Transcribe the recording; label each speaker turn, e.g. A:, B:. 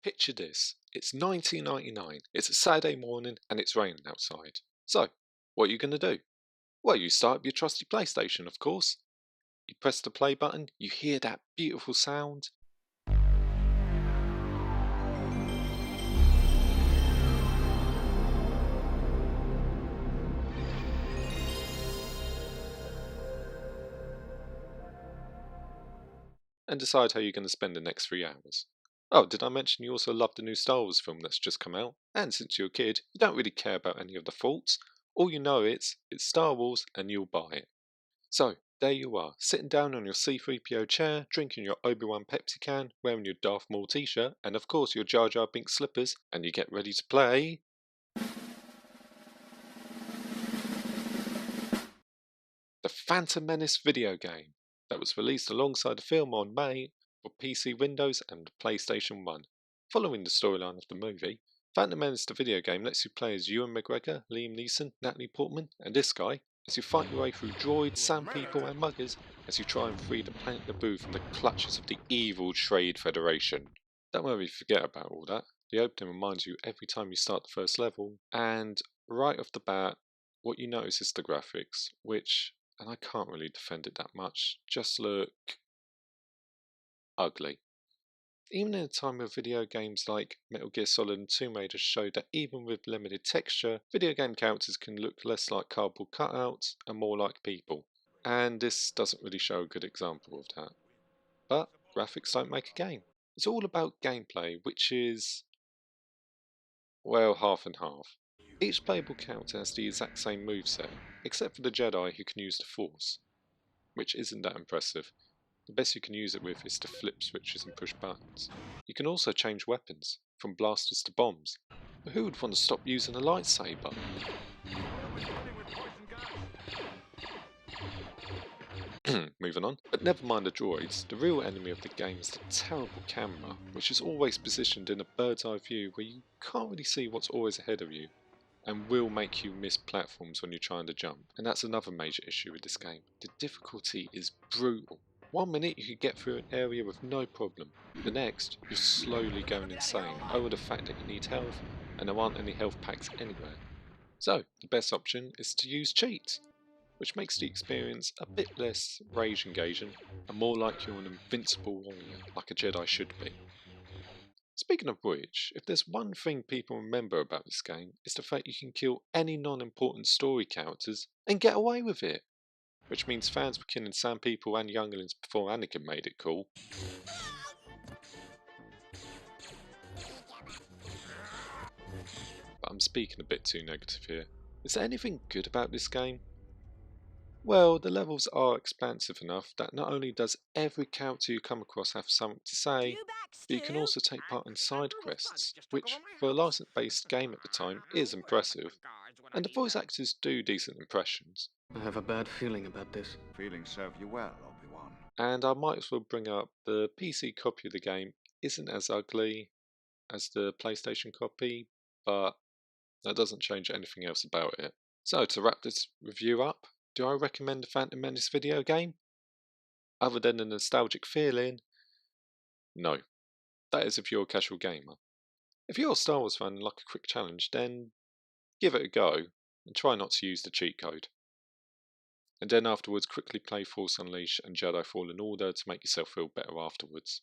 A: Picture this, it's 1999, it's a Saturday morning and it's raining outside. So, what are you going to do? Well, you start up your trusty PlayStation, of course. You press the play button, you hear that beautiful sound. And decide how you're going to spend the next 3 hours. Oh, did I mention you also love the new Star Wars film that's just come out? And since you're a kid, you don't really care about any of the faults. All you know it's Star Wars and you'll buy it. So, there you are, sitting down on your C-3PO chair, drinking your Obi-Wan Pepsi can, wearing your Darth Maul t-shirt, and of course your Jar Jar Binks slippers, and you get ready to play the Phantom Menace video game that was released alongside the film on May for PC, Windows and PlayStation 1. Following the storyline of the movie, Phantom Menace the video game lets you play as Ewan McGregor, Liam Neeson, Natalie Portman and this guy as you fight your way through droids, sand people and muggers as you try and free the planet Naboo from the clutches of the evil Trade Federation. Don't worry, forget about all that. The opening reminds you every time you start the first level, and right off the bat, what you notice is the graphics, which, and I can't really defend it that much, just look ugly. Even in a time where video games like Metal Gear Solid and Tomb Raider showed that even with limited texture, video game characters can look less like cardboard cutouts and more like people. And this doesn't really show a good example of that. But graphics don't make a game. It's all about gameplay, which is, well, half and half. Each playable character has the exact same moveset, except for the Jedi who can use the Force, which isn't that impressive. The best you can use it with is to flip switches and push buttons. You can also change weapons, from blasters to bombs, but who would want to stop using a lightsaber? Moving on. But never mind the droids, the real enemy of the game is the terrible camera, which is always positioned in a bird's eye view where you can't really see what's always ahead of you, and will make you miss platforms when you're trying to jump. And that's another major issue with this game. The difficulty is brutal. 1 minute you could get through an area with no problem, the next you're slowly going insane over the fact that you need health and there aren't any health packs anywhere. So the best option is to use cheats, which makes the experience a bit less rage engaging and more like you're an invincible warrior, like a Jedi should be. Speaking of which, if there's one thing people remember about this game, it's the fact you can kill any non-important story characters and get away with it. Which means fans were killing sand people and younglings before Anakin made it cool. But I'm speaking a bit too negative here. Is there anything good about this game? Well, the levels are expansive enough that not only does every character you come across have something to say, but you can also take part in side quests, which for a license-based game at the time is impressive, and the voice actors do decent impressions.
B: I have a bad feeling about this.
C: Feelings serve you well, Obi-Wan.
A: And I might as well bring up the PC copy of the game isn't as ugly as the PlayStation copy, but that doesn't change anything else about it. So to wrap this review up, do I recommend the Phantom Menace video game? Other than the nostalgic feeling? No. That is if you're a casual gamer. If you're a Star Wars fan and like a quick challenge, then give it a go and try not to use the cheat code. And then afterwards quickly play Force Unleashed and Jedi Fallen Order to make yourself feel better afterwards.